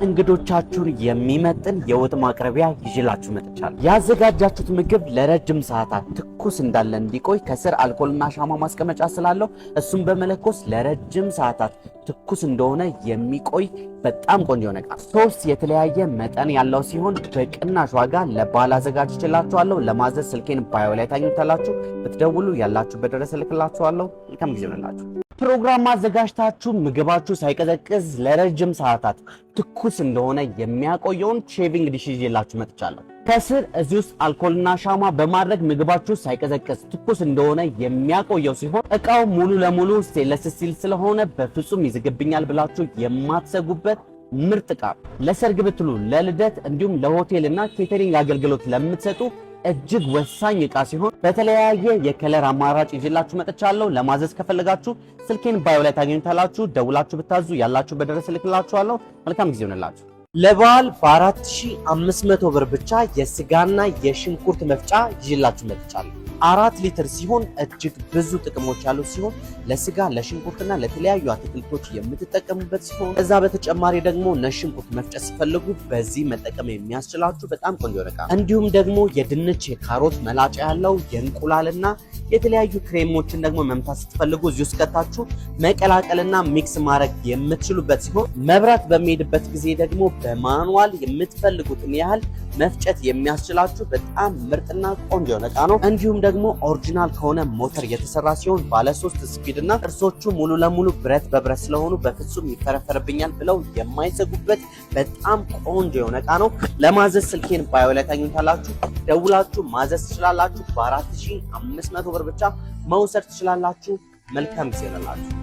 እንግዶቻችሁን የሚመጥን የወጥ ማቅረቢያ ይዤላችሁ መጥቻለሁ። ያዘጋጃችሁት ምግብ ለረጅም ሰዓታት ትኩስ እንዳለ እንዲቆይ ከስር አልኮልና ሻማ ማስቀመጫ ስላለው እሱን በመለኮስ ለረጅም ሰዓታት ትኩስ እንደሆነ የሚቆይ በጣም ቆንጆ ነው። ሶስት የተለያየ መጠን ያለው ሲሆን በቅናሽ ዋጋ ለባል አዘጋጅቼላችኋለሁ። ለማዘዝ ስልኬን ባዮ ላይ ታገኙታላችሁ። ብትደውሉ ያላችሁበት ድረስ እልክላችኋለሁ። መልካም ጊዜ ይሁንላችሁ። ፕሮግራም አዘጋጅታችሁ ምግባችሁ ሳይቀዘቅዝ ለረጅም ሰዓታት ትኩስ እንደሆነ የሚያቆየውን ሼቪንግ ዲሽ ይዤላችሁ መጥቻለሁ። ከስር እዚህ ውስጥ አልኮልና ሻማ በማድረግ ምግባችሁ ሳይቀዘቅዝ ትኩስ እንደሆነ የሚያቆየው ሲሆን እቃው ሙሉ ለሙሉ ስቴንለስ ስቲል ስለሆነ በፍጹም ይዝግብኛል ብላችሁ የማትሰጉበት ምርጥ እቃ፣ ለሰርግ ብትሉ፣ ለልደት እንዲሁም ለሆቴልና ኬተሪንግ አገልግሎት ለምትሰጡ እጅግ ወሳኝ እቃ ሲሆን በተለያየ የከለር አማራጭ ይዤላችሁ መጥቻለሁ። ለማዘዝ ከፈለጋችሁ ስልኬን ባዮ ላይ ታገኙታላችሁ። ደውላችሁ ብታዙ ያላችሁበት ድረስ እልክላችኋለሁ። መልካም ጊዜ ይሁንላችሁ። ለበዓል በ4500 ብር ብቻ የስጋና የሽንኩርት መፍጫ ይዤላችሁ መጥቻለሁ። 4 ሊትር ሲሆን እጅግ ብዙ ጥቅሞች ያሉት ሲሆን ለስጋ ለሽንኩርትና ለተለያዩ አትክልቶች የምትጠቀሙበት ሲሆን ከዛ በተጨማሪ ደግሞ ነሽንኩርት መፍጨት ሲፈልጉ በዚህ መጠቀም የሚያስችላችሁ በጣም ቆንጆ እቃ። እንዲሁም ደግሞ የድንች የካሮት መላጫ ያለው የእንቁላልና የተለያዩ ክሬሞችን ደግሞ መምታት ስትፈልጉ እዚህ ውስጥ ከታችሁ መቀላቀልና ሚክስ ማድረግ የምትችሉበት ሲሆን መብራት በሚሄድበት ጊዜ ደግሞ በማኑዋል የምትፈልጉትን ያህል መፍጨት የሚያስችላችሁ በጣም ምርጥና ቆንጆ እቃ ነው። እንዲሁም ደግሞ ኦሪጂናል ከሆነ ሞተር የተሰራ ሲሆን ባለ 3 ስፒድ እና ጥርሶቹ ሙሉ ለሙሉ ብረት በብረት ስለሆኑ በፍጹም ይፈረፈርብኛል ብለው የማይሰጉበት በጣም ቆንጆ እቃ ነው። ለማዘዝ ስልኬን ባዮ ላይ ታገኙታላችሁ። ደውላችሁ ማዘዝ ትችላላችሁ። በ4500 ብር ብቻ መውሰድ ትችላላችሁ። መልካም ጊዜ ይሁንላችሁ።